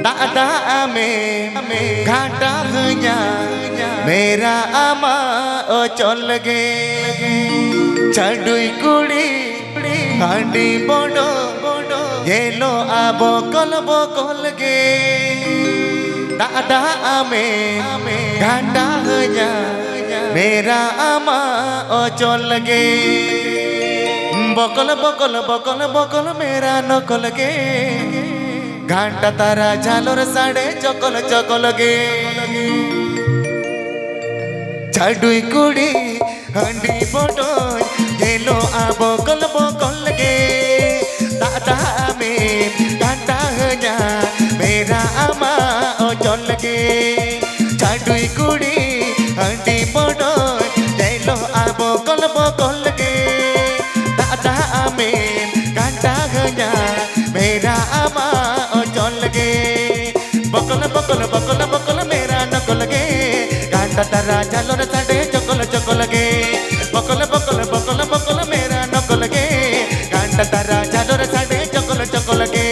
दादा में घाटा हnya मेरा आमा ओ चल गे छडुई कुड़ी हांडी बड़ो येलो आबो कल गे दादा में घाटा हnya मेरा आमा ओ चल गे बकल मेरा नकल गे घंटा तारा झालोर साड़े चकल गे छाडुई कुड़ी हंडी बड़ो गेलो आबो कल गे दादा में घंटा ह냐 मेरा आमा ओ चल गे छाडुई कुड़ी हंडी बड़ो गेलो आबो कल गे दादा में घंटा ह냐 मेरा आमा ओ चल गे बकल मेरा नकल गे घंटा तारा झालोर साडे चकल गे बकल मेरा नकल गे घंटा तारा झालोर साडे चकल गे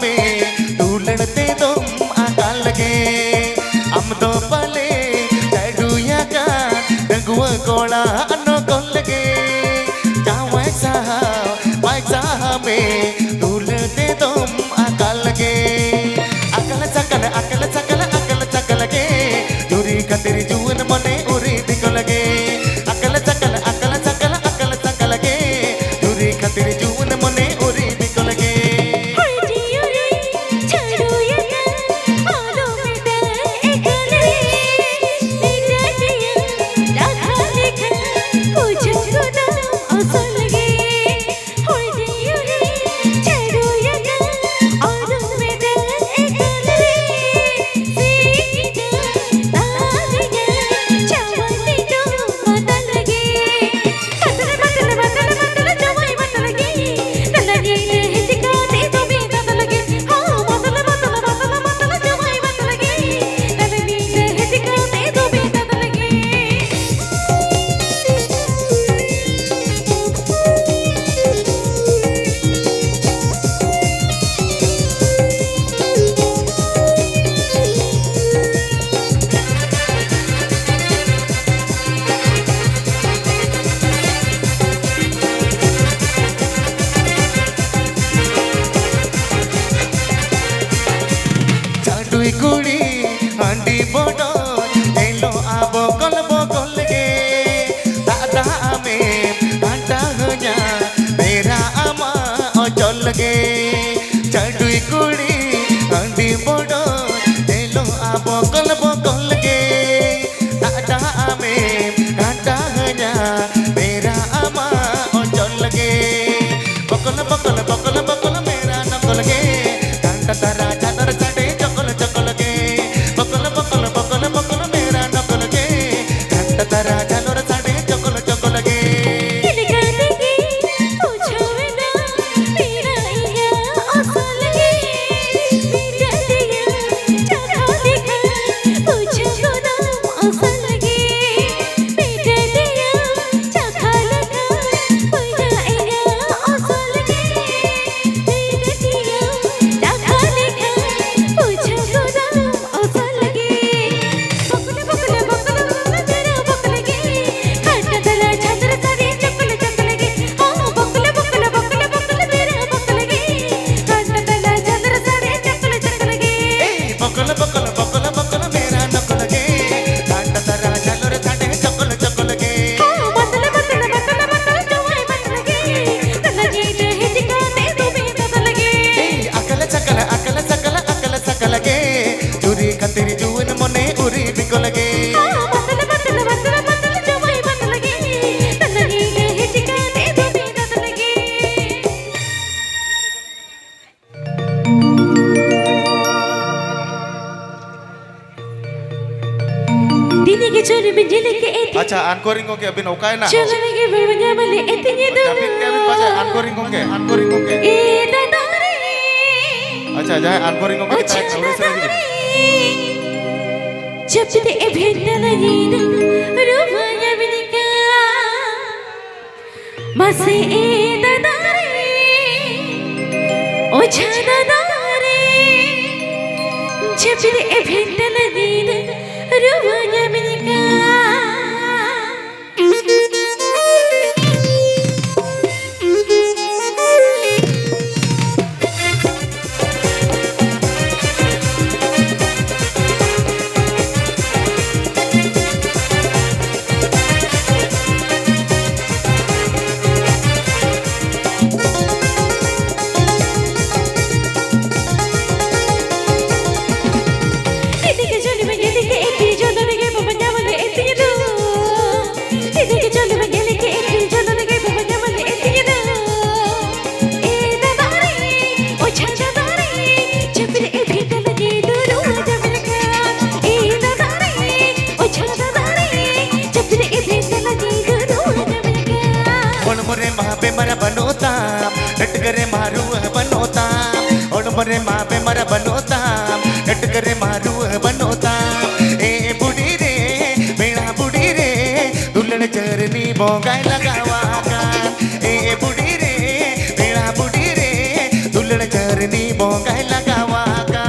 में ढूलते तुम आकाल गे हम तो पले चढ़ुया का डगुआ कोड़ा अनो कोल गे जावैसा में ढूलते तुम आकाल गे अकल चकल गे चोरी खतिर जुवन मने उरी दिकल गे अकल चकल गे चोरी खतिर जुवन मने उरी दिकल गे कुड़ी हंडी बड़ो गेलो आबो कल गे दादा में घंटा ह냐 मेरा आमा ओ चल गे छाडुई कुड़ी हंडी बड़ो गेलो आबो कल गे दादा में घंटा ह냐 मेरा आमा ओ चल गे बकल मेरा नकल गे घंटा तारा झालोर साडे चकल गे बकल मेरा नकल गे घंटा तारा झालोर साडे चकल गे पूछो ना मेरा या असल गे बकल बकल बकल बकल मेरा नकल गे डांड तारा झालर झाडे चकल चकल गे बतल बतल बतल बतल जवाई बतल गे तला जीत हिचका ते तुम्ही बतल गे अकल चकल अकल चकल अकल चकल गे चुरी खतरी जुवन मने उरी बिकल गे बतल बतल बतल बतल जवाई बतल गे तला जीत हिचका ते तुम्ही बतल गे दीदी के चोरी में जिले के अच्छा अनकोरिंग होके अभी नौकाय ना चोरी के बवnya bale etinya do tapi kami pas अनकोरिंग होके ए दादारे अच्छा जाए अनकोरिंग होके kita udah sering gitu जब ते भेटला येन रूपाया बिनिका मसे ए दादारे ओ छाना दारे जब ते भेटला येन रूपाया बिनिका बनोता डट करे मारू बनोता और मरे माँ पे मरा बनोता डट करे मारू बनोता ए बुढ़ी रे बेड़ा बुढ़ी रे दुल्हन चरनी बोगाई लगावा का ए बुढ़ी रे बेड़ा बुढ़ी रे दुल्हन चरनी बोगाई लगावा का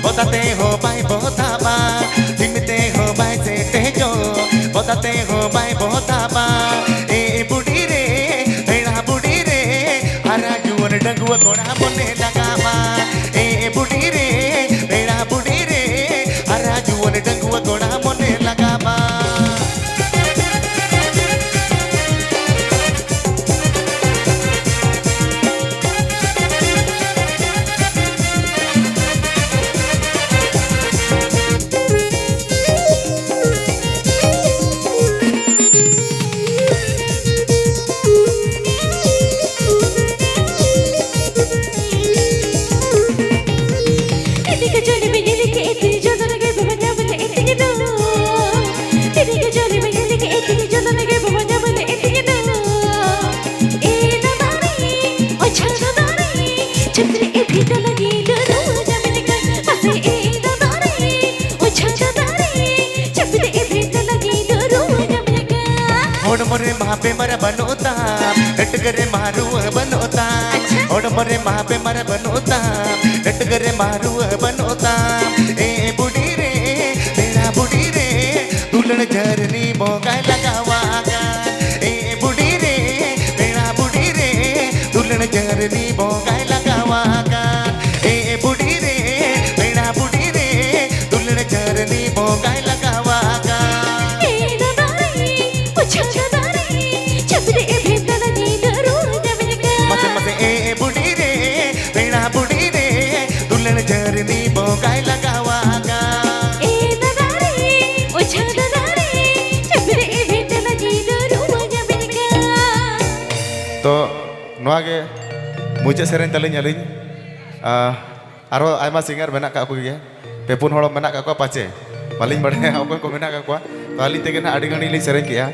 बताते हो भाई बहुत आबा सिमते हो भाई से तेजो बताते हो भाई बहुत आबा ए बुढ़ी रे बेड़ा बुढ़ी रे हरा जुवन डगुआ घोड़ा बने लगावा ए बुढ़ी रे बेड़ा बुढ़ी रे हरा जुवन डगुआ घोड़ा बने लगावा मोरे माँ पे मरा बनोता डट करे मारू बनोता और मोरे माँ पे मरा बनोता डट करे मारू बनोता ए बुढ़ी रे बेड़ा बुढ़ी रे दुल्हन झरनी बोगाई लगावा ए बुढ़ी रे बेड़ा बुढ़ी रे दुल्हन झरनी बोगाई लगावा ए बुढ़ी रे बेड़ा बुढ़ी रे दुल्हन झरनी बोगाई लगावा मसे ए बुढ़ी रे बेड़ा बुढ़ी रे दुल्हन झर मुझे सेरेन तलिंग अलिंग आरो आयमा सिंगर मेना का को गे पेपुन हड़ो मेना का को पाचे बालिंग बड़े अकोय को मेना का को तो अलिंग तेगे ना आड़ी गणी लिंग सेरेन किया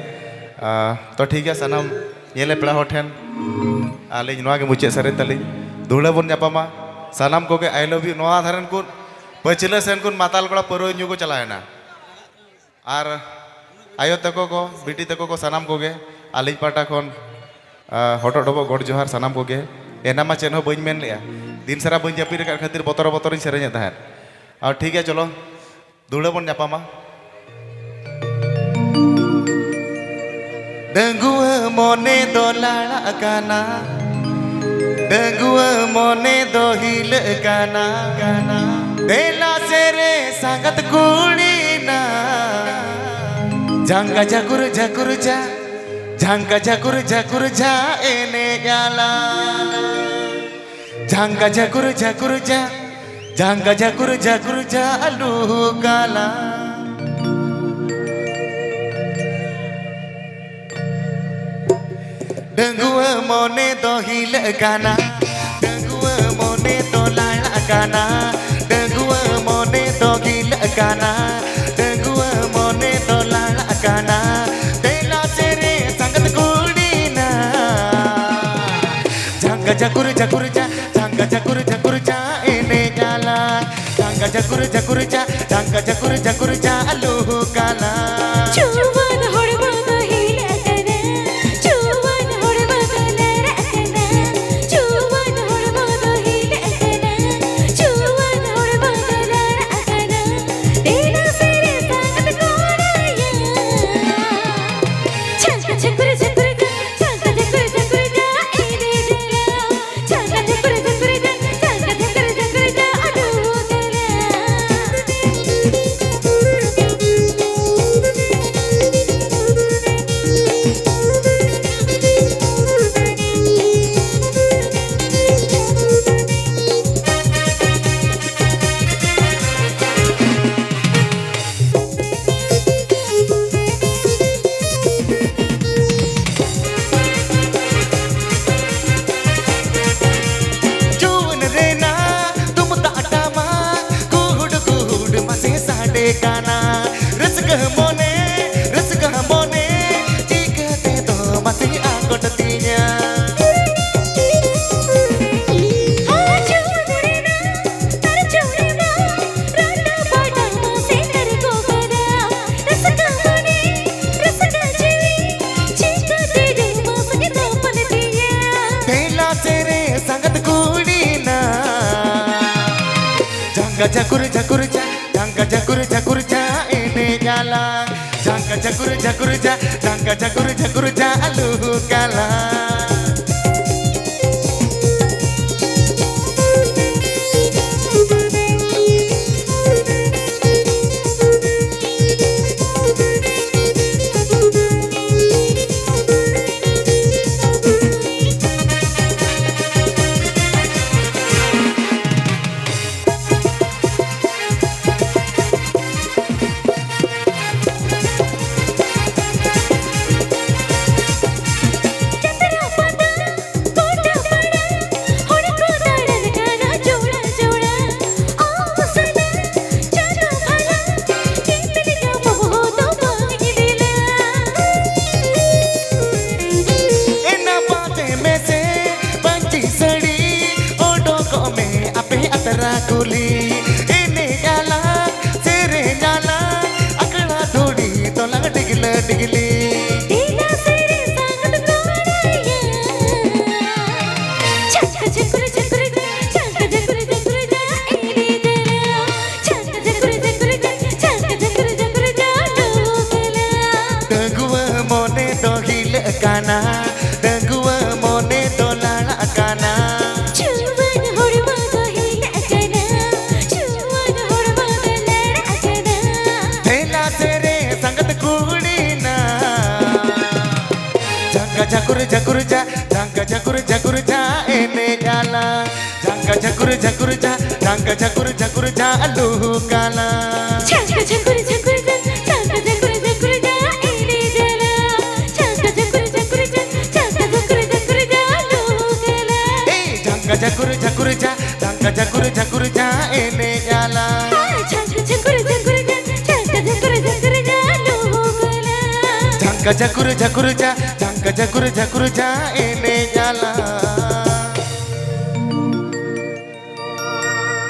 तो ठीक है सनम येले पेड़ा होठेन आलिंग नोआ के मुझे सेरेन तलिंग धुड़ा बन जापामा सनम को के आई लव यू नोआ धरन को पचिले सेन को माताल कोड़ा परो न्यू को चलाए ना आर आयो तको को बिटी तको को सनम को गे आलिंग पाटा खन हटो डबो गड जोहार सनम को गे एना मा चेन हो बइन मेन लिया दिन सारा बइन जापी रे खातिर बतर बतर सेरेन तहन और ठीक है चलो धुड़ा बन जापामा डंगुआ मोने दो लाड़ा गाना डंगुआ मोने दो हिल गाना गाना देला सेरे संगत कुड़ी ना झांगा झकुर झकुर जा झांगा झकुर झकुर जा एने गाला झांगा झकुर झकुर जा झांगा झकुर झकुर जा लू गाला डंगुआ मोने दो हिल गाना डंगुआ मोने दो लाड़ा गाना डंगुआ मोने दो हिल गाना डंगुआ मोने दो लाड़ा गाना तेला तेरे संगत कुड़ी ना झांगा झकुर झकुर जा झांगा झकुर झकुर जा एने गाला झांगा झकुर झकुर जा झांगा झकुर झकुर जा लू गाला चुवन हड़बड़ हिला कना चुवन हड़बड़ लरकना चुवन हड़बड़ हिला कना चुवन हड़बड़ लरकना तेरा सेरे संगत कोड़ाया झंका झकुर झकुर जा झंका झकुर झकुर जा एने जला झंका झकुर झकुर जा झंका झकुर झकुर जा अडू गला जून रेना तुम ताटामा कुहुड कुहुड मसे साडे काना रसगह मोने चीकते तो मसे आगोट तीnya तेला तेरे संगत कुड़ी ना झांगा झकुर झकुर जा झांगा झकुर झकुर जा एने गाला झांगा झकुर झकुर जा झांगा झकुर झकुर जा लू गाला एना बाते में से पंची सड़ी ओडो को में अपे अतरा कुली इने गाला तेरे गाला अकड़ा थोड़ी तो लग डिगले डिगली तेरा सेरे संगत कोड़ाया झंका झकुर झकुर जा झंका झकुर झकुर जा एने जला झंका झकुर झकुर जा झंका झकुर झकुर जा लू गला डंगुआ मोने दो हिल गाना डंगुआ मोने दो लाड़ा गाना चुवन हड़बड़ हिला कना चुवन हड़बड़ लरकना तेला तेरे संगत कुड़ी ना झांगा झकुर झकुर जा झांगा झकुर झकुर जा एने गाला झांगा झकुर झकुर जा झांगा झकुर झकुर जा लू गाला झंका झकुर झकुर जा झंका झकुर झकुर जा एने जला झंका झकुर झकुर जा झंका झकुर झकुर जा लू गला झांका झकुर झकुर जा एने जाला झांका झकुर झकुर जा झांका झकुर झकुर जा लोगला झांका झकुर झकुर जा झांका झकुर झकुर जा एने जाला